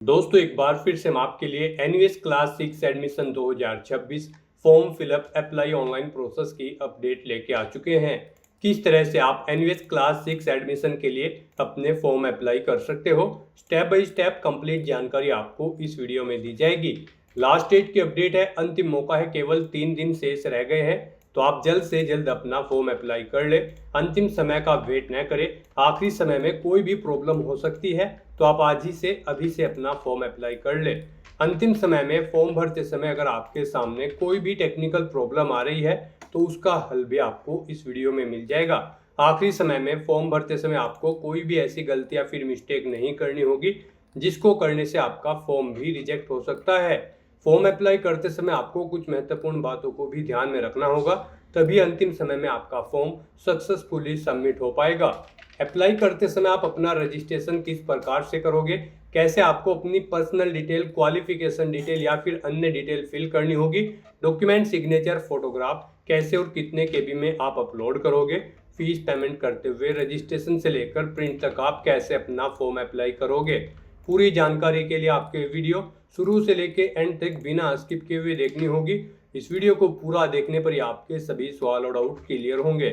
दोस्तों एक बार फिर से हम आपके लिए NVS class 6 admission 2026 form fill up apply online process की अपडेट लेके आ चुके हैं। किस तरह से आप एनवीएस क्लास 6 एडमिशन के लिए अपने फॉर्म अप्लाई कर सकते हो, स्टेप बाय स्टेप कंप्लीट जानकारी आपको इस वीडियो में दी जाएगी। लास्ट डेट की अपडेट है, अंतिम मौका है, केवल 3 दिन शेष रह गए हैं, तो आप जल्द से जल्द अपना फॉर्म अप्लाई कर ले। अंतिम समय का वेट न करें, आखिरी समय में कोई भी प्रॉब्लम हो सकती है, तो आप आज ही से अभी से अपना फॉर्म अप्लाई कर ले। अंतिम समय में फॉर्म भरते समय अगर आपके सामने कोई भी टेक्निकल प्रॉब्लम आ रही है तो उसका हल भी आपको इस वीडियो में मिल जाएगा। आखिरी समय में फॉर्म भरते समय आपको कोई भी ऐसी गलती या फिर मिस्टेक नहीं करनी होगी जिसको करने से आपका फॉर्म भी रिजेक्ट हो सकता है। फॉर्म अप्लाई करते समय आपको कुछ महत्वपूर्ण बातों को भी ध्यान में रखना होगा, तभी अंतिम समय में आपका फॉर्म सक्सेसफुली सबमिट हो पाएगा। अप्लाई करते समय आप अपना रजिस्ट्रेशन किस प्रकार से करोगे, कैसे आपको अपनी पर्सनल डिटेल, क्वालिफिकेशन डिटेल या फिर अन्य डिटेल फिल करनी होगी, डॉक्यूमेंट, सिग्नेचर, फोटोग्राफ कैसे और कितने केबी में आप अपलोड करोगे, फीस पेमेंट करते हुए रजिस्ट्रेशन से लेकर प्रिंट तक आप कैसे अपना फॉर्म अप्लाई करोगे। पूरी जानकारी के लिए आपके वीडियो शुरू से लेके एंड तक बिना स्किप किए हुए देखनी होगी। इस वीडियो को पूरा देखने पर ही आपके सभी सवाल और डाउट क्लियर होंगे।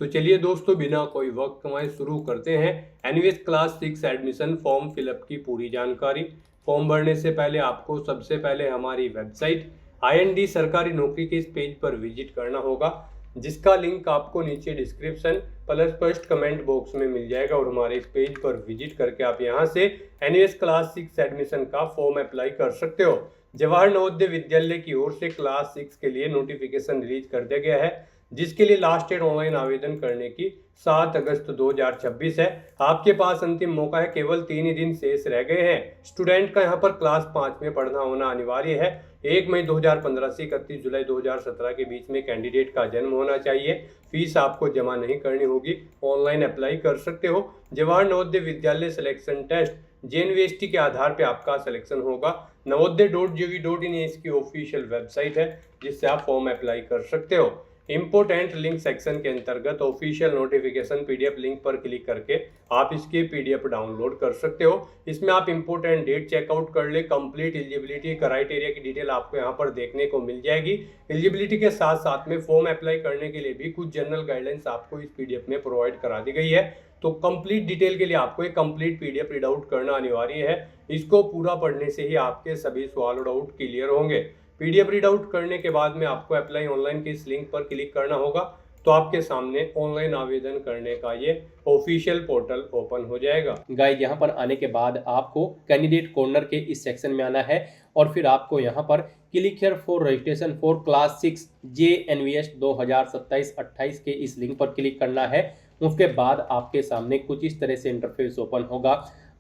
तो चलिए दोस्तों, बिना कोई वक्त गंवाए शुरू करते हैं NVS class 6 admission form fill up की पूरी जानकारी। फॉर्म भरने से पहले आपको सबसे पहले हमारी वेबसाइट आईएनडी सरकारी नौकरी के इस पेज पर विजिट करना होगा, जिसका लिंक आपको नीचे description plus first comment box में मिल जाएगा। और हमारे इस पेज पर विजिट करके आप यहां से एनवीएस क्लास 6 एडमिशन का फॉर्म अप्लाई कर सकते हो। जवाहर नवोदय विद्यालय की ओर से क्लास 6 के लिए नोटिफिकेशन रिलीज कर दिया गया है, जिसके लिए लास्ट डेट ऑनलाइन आवेदन करने की 7 अगस्त 2026 है। आपके पास अंतिम मौका है, केवल 3 ही दिन शेष रह गए हैं। स्टूडेंट का यहाँ पर क्लास 5 में पढ़ना होना अनिवार्य है। 1 मई 2015 से 31 जुलाई 2017 के बीच में कैंडिडेट का जन्म होना चाहिए। फीस आपको जमा नहीं करनी होगी, ऑनलाइन अप्लाई कर सकते हो। जवाहर नवोदय विद्यालय सिलेक्शन टेस्ट जेएनवीएसटी के आधार पर आपका सिलेक्शन होगा। नवोदय.gov.in इसकी ऑफिशियल वेबसाइट है, जिससे आप फॉर्म अप्लाई कर सकते हो। इंपोर्टेंट लिंक सेक्शन के अंतर्गत ऑफिशियल नोटिफिकेशन पीडीएफ लिंक पर क्लिक करके आप इसके पीडीएफ डाउनलोड कर सकते हो। इसमें आप इंपोर्टेंट डेट चेकआउट कर ले, कंप्लीट एलिजिबिलिटी क्राइटेरिया की डिटेल आपको यहाँ पर देखने को मिल जाएगी। एलिजिबिलिटी के साथ साथ में फॉर्म अप्लाई करने के लिए भी कुछ जनरल गाइडलाइंस आपको इस पीडीएफ में प्रोवाइड करा दी गई है। तो कंप्लीट डिटेल के लिए आपको एक कंप्लीट पीडीएफ रीड आउट करना अनिवार्य है। इसको पूरा पढ़ने से ही आपके सभी सवाल और डाउट क्लियर होंगे। पीडीएफ रीड आउट करने के बाद में आपको अप्लाई ऑनलाइन के इस लिंक पर क्लिक करना होगा, तो आपके सामने ऑनलाइन आवेदन करने का ये ऑफिशियल पोर्टल ओपन हो जाएगा। गाइस, यहाँ पर आने के बाद आपको कैंडिडेट कॉर्नर के इस सेक्शन में आना है और फिर आपको यहाँ पर click here for registration for class 6 JNVS 2027-28 के इस लिंक पर क्लिक करना है। उसके बाद आपके सामने कुछ इस तरह से इंटरफेस ओपन होगा।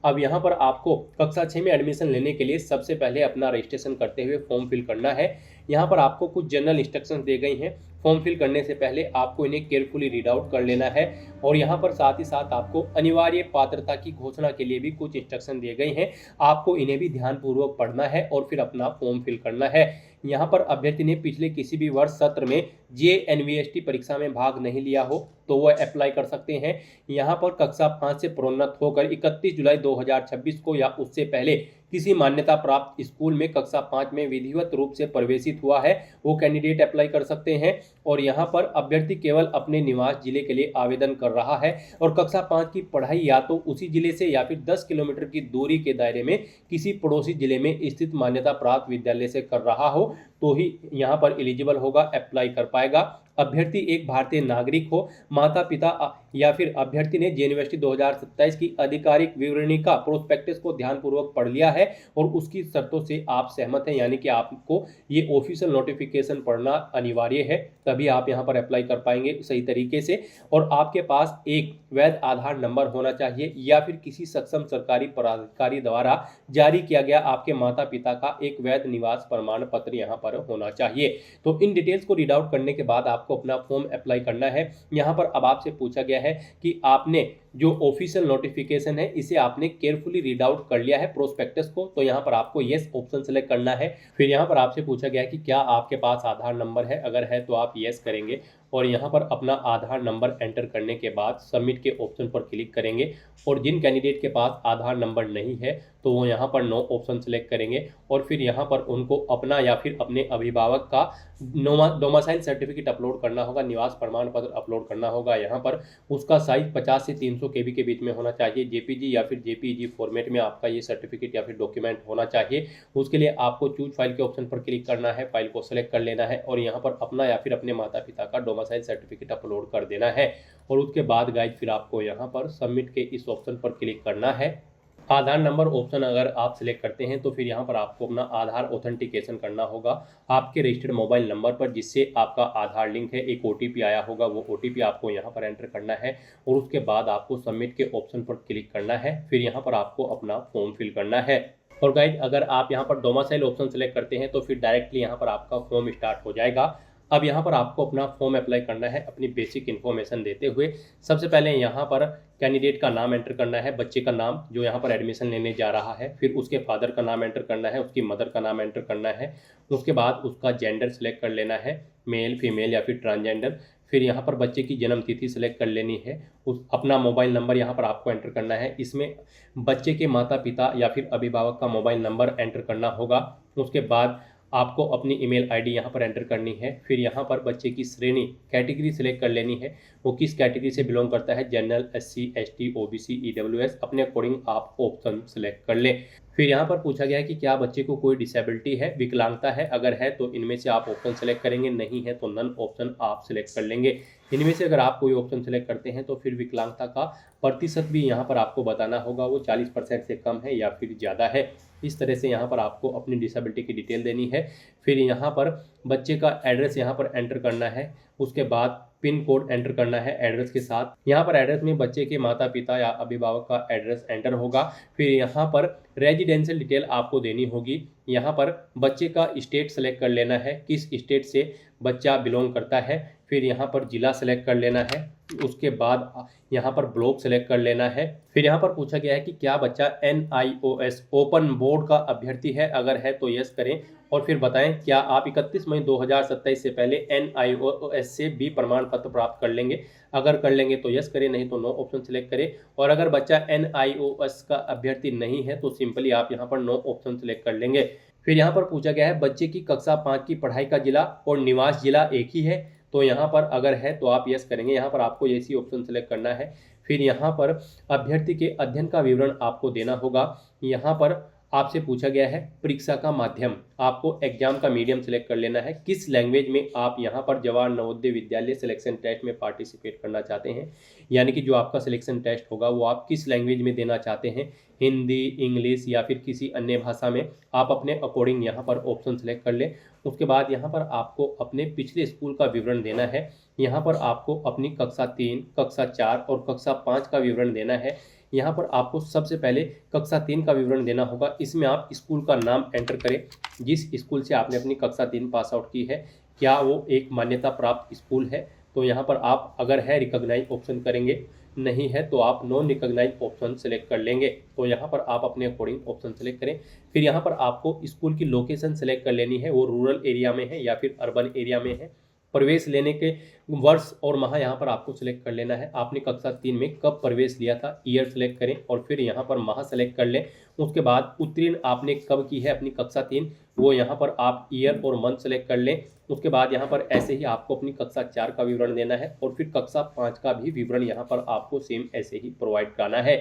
अब यहाँ पर आपको कक्षा 6 में एडमिशन लेने के लिए सबसे पहले अपना रजिस्ट्रेशन करते हुए फॉर्म फिल करना है। यहाँ पर आपको कुछ जनरल इंस्ट्रक्शंस दिए गई हैं। फॉर्म फिल करने से पहले आपको इन्हें केयरफुली रीड आउट कर लेना है और यहाँ पर साथ ही साथ आपको अनिवार्य पात्रता की घोषणा के लिए भी कुछ इंस्ट्रक्शन दिए गए हैं। आपको इन्हें भी ध्यानपूर्वक पढ़ना है और फिर अपना फॉर्म फिल करना है। यहाँ पर अभ्यर्थी ने पिछले किसी भी वर्ष सत्र में JNVST परीक्षा में भाग नहीं लिया हो तो वह अप्लाई कर सकते हैं। यहाँ पर कक्षा 5 से प्रोन्नत होकर 31 जुलाई 2026 को या उससे पहले किसी मान्यता प्राप्त स्कूल में कक्षा 5 में विधिवत रूप से प्रवेशित हुआ है, वो कैंडिडेट अप्लाई कर सकते हैं। और यहाँ पर अभ्यर्थी केवल अपने निवास जिले के लिए आवेदन कर रहा है और कक्षा 5 की पढ़ाई या तो उसी जिले से या फिर 10 किलोमीटर की दूरी के दायरे में किसी पड़ोसी जिले में स्थित मान्यता प्राप्त विद्यालय से कर रहा हो तो ही यहाँ पर एलिजिबल होगा, अप्लाई कर पाएगा। अभ्यर्थी एक भारतीय नागरिक हो, माता पिता या फिर अभ्यर्थी ने JNVST 2027 की आधिकारिक विवरणी का प्रोस्पेक्टस को ध्यानपूर्वक पढ़ लिया है और उसकी शर्तों से आप सहमत हैं, यानी कि आपको ये ऑफिशियल नोटिफिकेशन पढ़ना अनिवार्य है, तभी आप यहाँ पर अप्लाई कर पाएंगे सही तरीके से। और आपके पास एक वैध आधार नंबर होना चाहिए या फिर किसी सक्षम सरकारी पदाधिकारी द्वारा जारी किया गया आपके माता पिता का एक वैध निवास प्रमाण पत्र यहाँ पर होना चाहिए। तो इन डिटेल्स को रीड आउट करने के बाद आपको अपना फॉर्म अप्लाई करना है। यहाँ पर अब आपसे पूछा गया है कि आपने जो ऑफिशियल नोटिफिकेशन है इसे आपने केयरफुली रीड आउट कर लिया है प्रोस्पेक्टस को, तो यहाँ पर आपको येस ऑप्शन सेलेक्ट करना है। फिर यहाँ पर आपसे पूछा गया है कि क्या आपके पास आधार नंबर है, अगर है तो आप येस करेंगे और यहाँ पर अपना आधार नंबर एंटर करने के बाद सबमिट के ऑप्शन पर क्लिक करेंगे। और जिन कैंडिडेट के पास आधार नंबर नहीं है तो वो यहाँ पर नो ऑप्शन सेलेक्ट करेंगे और फिर यहाँ पर उनको अपना या फिर अपने अभिभावक का डोमिसाइल सर्टिफिकेट अपलोड करना होगा, निवास प्रमाण पत्र अपलोड करना होगा। यहाँ पर उसका साइज 50 से 300 KB के बीच में होना चाहिए। जेपीजी या फिर जेपीईजी फॉर्मेट में आपका ये सर्टिफिकेट या फिर डॉक्यूमेंट होना चाहिए। उसके लिए आपको चूज फाइल के ऑप्शन पर क्लिक करना है, फाइल को सेलेक्ट कर लेना है और यहाँ पर अपना या फिर अपने माता पिता का डोमिसाइल सर्टिफिकेट अपलोड कर देना है। और उसके बाद गाइज फिर आपको यहाँ पर सबमिट के इस ऑप्शन पर क्लिक करना है। आधार नंबर ऑप्शन अगर आप सिलेक्ट करते हैं तो फिर यहाँ पर आपको अपना आधार ऑथेंटिकेशन करना होगा आपके रजिस्टर्ड मोबाइल नंबर पर जिससे आपका आधार लिंक है। एक OTP आया होगा, वो OTP आपको यहाँ पर एंटर करना है और उसके बाद आपको सबमिट के ऑप्शन पर क्लिक करना है। फिर यहाँ पर आपको अपना फॉर्म फिल करना है। और गाइज अगर आप यहाँ पर डोमिसाइल ऑप्शन सेलेक्ट करते हैं तो फिर डायरेक्टली यहाँ पर आपका फॉर्म स्टार्ट हो जाएगा। अब यहाँ पर आपको अपना फॉर्म अप्लाई करना है अपनी बेसिक इन्फॉर्मेशन देते हुए। सबसे पहले यहाँ पर कैंडिडेट का नाम एंटर करना है, बच्चे का नाम जो यहाँ पर एडमिशन लेने जा रहा है, फिर उसके फादर का नाम एंटर करना है, उसकी मदर का नाम एंटर करना है। उसके बाद उसका जेंडर सेलेक्ट कर लेना है, मेल फीमेल या फिर ट्रांसजेंडर। फिर यहाँ पर बच्चे की जन्म तिथि सेलेक्ट कर लेनी है। उस अपना मोबाइल नंबर यहाँ पर आपको एंटर करना है, इसमें बच्चे के माता पिता या फिर अभिभावक का मोबाइल नंबर एंटर करना होगा। उसके बाद आपको अपनी ईमेल आईडी यहाँ पर एंटर करनी है। फिर यहाँ पर बच्चे की श्रेणी कैटेगरी सेलेक्ट कर लेनी है, वो किस कैटेगरी से बिलोंग करता है, general, SC ST OBC EWS, अपने अकॉर्डिंग आप ऑप्शन सेलेक्ट कर लें। फिर यहाँ पर पूछा गया है कि क्या बच्चे को कोई डिसेबिलिटी है, विकलांगता है, अगर है तो इनमें से आप ऑप्शन सेलेक्ट करेंगे, नहीं है तो नन ऑप्शन आप सेलेक्ट कर लेंगे। इनमें से अगर आप कोई ऑप्शन सेलेक्ट करते हैं तो फिर विकलांगता का प्रतिशत भी यहाँ पर आपको बताना होगा, वो 40% से कम है या फिर ज़्यादा है। इस तरह से यहाँ पर आपको अपनी डिसेबिलिटी की डिटेल देनी है। फिर यहाँ पर बच्चे का एड्रेस यहाँ पर एंटर करना है, उसके बाद पिन कोड एंटर करना है एड्रेस के साथ। यहाँ पर एड्रेस में बच्चे के माता पिता या अभिभावक का एड्रेस एंटर होगा। फिर यहाँ पर रेजिडेंशियल डिटेल आपको देनी होगी। यहाँ पर बच्चे का स्टेट सेलेक्ट कर लेना है, किस स्टेट से बच्चा बिलोंग करता है। फिर यहाँ पर जिला सेलेक्ट कर लेना है, उसके बाद यहाँ पर ब्लॉक सेलेक्ट कर लेना है। फिर यहाँ पर पूछा गया है कि क्या बच्चा NIOS ओपन बोर्ड का अभ्यर्थी है, अगर है तो यस करें और फिर बताएं क्या आप 31 मई 2027 से पहले NIOS से B प्रमाण पत्र प्राप्त कर लेंगे। अगर कर लेंगे तो यस करें, नहीं तो नो ऑप्शन सेलेक्ट करें। और अगर बच्चा NIOS का अभ्यर्थी नहीं है तो सिंपली आप यहाँ पर नो ऑप्शन सेलेक्ट कर लेंगे। फिर यहाँ पर पूछा गया है बच्चे की कक्षा 5 की पढ़ाई का जिला और निवास जिला एक ही है, तो यहाँ पर अगर है तो आप यस करेंगे। यहाँ पर आपको ऐसी ऑप्शन सेलेक्ट करना है। फिर यहाँ पर अभ्यर्थी के अध्ययन का विवरण आपको देना होगा। यहाँ पर आपसे पूछा गया है परीक्षा का माध्यम, आपको एग्जाम का मीडियम सेलेक्ट कर लेना है, किस लैंग्वेज में आप यहाँ पर जवाहर नवोदय विद्यालय सिलेक्शन टेस्ट में पार्टिसिपेट करना चाहते हैं, यानी कि जो आपका सिलेक्शन टेस्ट होगा वो आप किस लैंग्वेज में देना चाहते हैं, हिंदी, इंग्लिश या फिर किसी अन्य भाषा में। आप अपने अकॉर्डिंग यहाँ पर ऑप्शन सेलेक्ट कर लें। उसके बाद यहाँ पर आपको अपने पिछले स्कूल का विवरण देना है। यहाँ पर आपको अपनी कक्षा 3, कक्षा 4 और कक्षा 5 का विवरण देना है। यहाँ पर आपको सबसे पहले कक्षा 3 का विवरण देना होगा। इसमें आप स्कूल का नाम एंटर करें, जिस स्कूल से आपने अपनी कक्षा 3 पास आउट की है, क्या वो एक मान्यता प्राप्त स्कूल है। तो यहाँ पर आप अगर है रिकॉग्नाइज ऑप्शन करेंगे, नहीं है तो आप नॉन रिकॉग्नाइज ऑप्शन सेलेक्ट कर लेंगे। तो यहाँ पर आप अपने अकॉर्डिंग ऑप्शन सेलेक्ट करें। फिर यहाँ पर आपको स्कूल की लोकेशन सेलेक्ट कर लेनी है, वो रूरल एरिया में है या फिर अर्बन एरिया में है। प्रवेश लेने के वर्ष और माह यहाँ पर आपको सिलेक्ट कर लेना है। आपने कक्षा 3 में कब प्रवेश लिया था, ईयर सेलेक्ट करें और फिर यहाँ पर माह सेलेक्ट कर लें। उसके बाद उत्तीर्ण आपने कब की है अपनी कक्षा 3, वो यहाँ पर आप ईयर और मंथ सेलेक्ट कर लें। उसके बाद यहाँ पर ऐसे ही आपको अपनी कक्षा 4 का विवरण देना है और फिर कक्षा 5 का भी विवरण यहाँ पर आपको सेम ऐसे ही प्रोवाइड कराना है।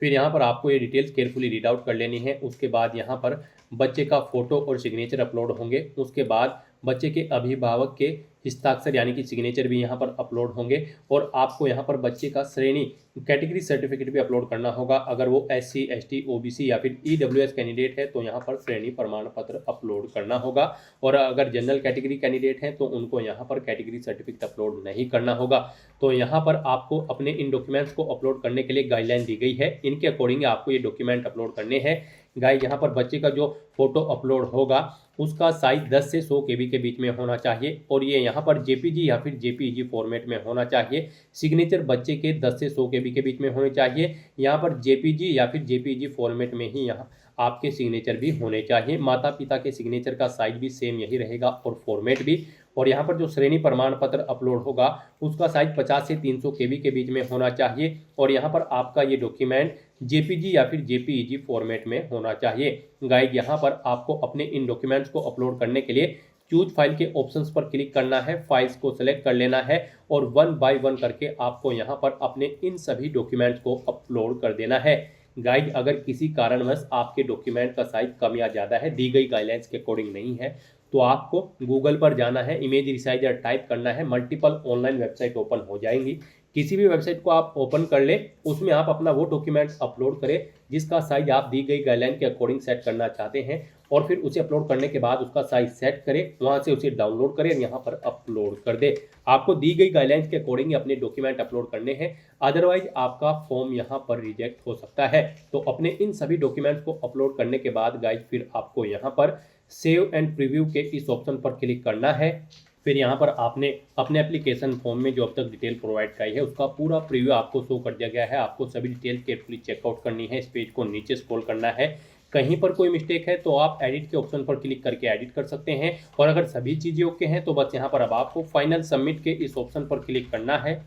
फिर यहाँ पर आपको ये डिटेल्स केयरफुली रीड आउट कर लेनी है। उसके बाद यहाँ पर बच्चे का फोटो और सिग्नेचर अपलोड होंगे। उसके बाद बच्चे के अभिभावक के हस्ताक्षर यानी कि सिग्नेचर भी यहाँ पर अपलोड होंगे और आपको यहाँ पर बच्चे का श्रेणी कैटेगरी सर्टिफिकेट भी अपलोड करना होगा। अगर वो SC ST OBC या फिर EWS कैंडिडेट है तो यहाँ पर श्रेणी प्रमाण पत्र अपलोड करना होगा और अगर जनरल कैटेगरी कैंडिडेट हैं तो उनको यहाँ पर कैटेगरी सर्टिफिकेट अपलोड नहीं करना होगा। तो यहाँ पर आपको अपने इन डॉक्यूमेंट्स को अपलोड करने के लिए गाइडलाइन दी गई है, इनके अकॉर्डिंग आपको ये डॉक्यूमेंट अपलोड करने हैं। गाइस यहाँ पर बच्चे का जो फोटो अपलोड होगा उसका साइज 10 से 100 KB के बीच में होना चाहिए और ये यहाँ पर JPG या फिर JPEG फॉर्मेट में होना चाहिए। सिग्नेचर बच्चे के 10 से 100 KB के बीच में होने चाहिए। यहाँ पर JPG या फिर JPEG फॉर्मेट में ही यहाँ आपके सिग्नेचर भी होने चाहिए। माता पिता के सिग्नेचर का साइज भी सेम यही रहेगा और फॉर्मेट भी। और यहाँ पर जो श्रेणी प्रमाण पत्र अपलोड होगा उसका साइज 50 से 300 KB के बीच में होना चाहिए और यहाँ पर आपका ये डॉक्यूमेंट JPG या फिर JPEG फॉर्मेट में होना चाहिए। गाइड यहाँ पर आपको अपने इन डॉक्यूमेंट्स को अपलोड करने के लिए चूज फाइल के ऑप्शंस पर क्लिक करना है, फाइल्स को सेलेक्ट कर लेना है और 1 बाय 1 करके आपको यहाँ पर अपने इन सभी डॉक्यूमेंट्स को अपलोड कर देना है। गाइड अगर किसी कारणवश आपके डॉक्यूमेंट का साइज कम या ज़्यादा है, दी गई गाइडलाइंस के अकॉर्डिंग नहीं है, तो आपको गूगल पर जाना है, इमेज रिसाइजर टाइप करना है, मल्टीपल ऑनलाइन वेबसाइट ओपन हो जाएंगी। किसी भी वेबसाइट को आप ओपन कर ले, उसमें आप अपना वो डॉक्यूमेंट अपलोड करें जिसका साइज आप दी गई गाइडलाइन के अकॉर्डिंग सेट करना चाहते हैं और फिर उसे अपलोड करने के बाद उसका साइज सेट करें, वहां से उसे डाउनलोड करें और यहाँ पर अपलोड कर दे। आपको दी गई गाइडलाइंस के अकॉर्डिंग अपने डॉक्यूमेंट अपलोड करने हैं, अदरवाइज आपका फॉर्म यहाँ पर रिजेक्ट हो सकता है। तो अपने इन सभी डॉक्यूमेंट्स को अपलोड करने के बाद गाइज फिर आपको यहाँ पर सेव एंड प्रीव्यू के इस ऑप्शन पर क्लिक करना है। फिर यहाँ पर आपने अपने एप्लीकेशन फॉर्म में जो अब तक डिटेल प्रोवाइड कराई है उसका पूरा प्रीव्यू आपको शो कर दिया गया है। आपको सभी डिटेल केयरफुली चेकआउट करनी है, इस पेज को नीचे स्क्रॉल करना है। कहीं पर कोई मिस्टेक है तो आप एडिट के ऑप्शन पर क्लिक करके एडिट कर सकते हैं और अगर सभी चीज़ें ओके हैं तो बस यहाँ पर अब आपको फाइनल सबमिट के इस ऑप्शन पर क्लिक करना है।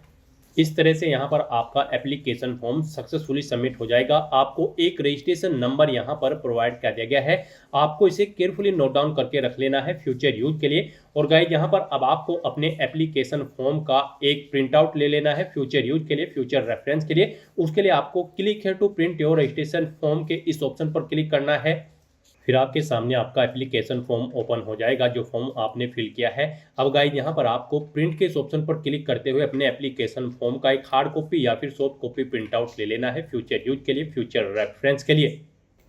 इस तरह से यहाँ पर आपका एप्लीकेशन फॉर्म सक्सेसफुली सबमिट हो जाएगा। आपको एक रजिस्ट्रेशन नंबर यहाँ पर प्रोवाइड कर दिया गया है, आपको इसे केयरफुली नोट डाउन करके रख लेना है फ्यूचर यूज के लिए। और गाइस यहाँ पर अब आपको अपने एप्लीकेशन फॉर्म का एक प्रिंट आउट ले लेना है फ्यूचर यूज के लिए, फ्यूचर रेफरेंस के लिए। उसके लिए आपको क्लिक है to print your registration form के इस ऑप्शन पर क्लिक करना है। फिर आपके सामने आपका एप्लीकेशन फॉर्म ओपन हो जाएगा जो फॉर्म आपने फिल किया है। अब गाइस यहाँ पर आपको प्रिंट के इस ऑप्शन पर क्लिक करते हुए अपने एप्लीकेशन फॉर्म का एक हार्ड कॉपी या फिर सॉफ्ट कॉपी प्रिंट आउट ले लेना है फ्यूचर यूज के लिए, फ्यूचर रेफरेंस के लिए।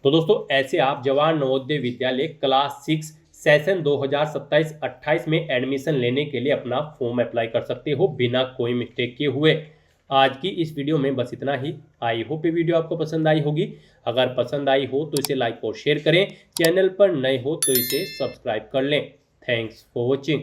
तो दोस्तों ऐसे आप जवाहर नवोदय विद्यालय क्लास 6 सेशन 2027-28 में एडमिशन लेने के लिए अपना फॉर्म अप्लाई कर सकते हो बिना कोई मिस्टेक किए हुए। आज की इस वीडियो में बस इतना ही। आई होप ये वीडियो आपको पसंद आई होगी। अगर पसंद आई हो तो इसे लाइक और शेयर करें, चैनल पर नए हो तो इसे सब्सक्राइब कर लें। Thanks for watching.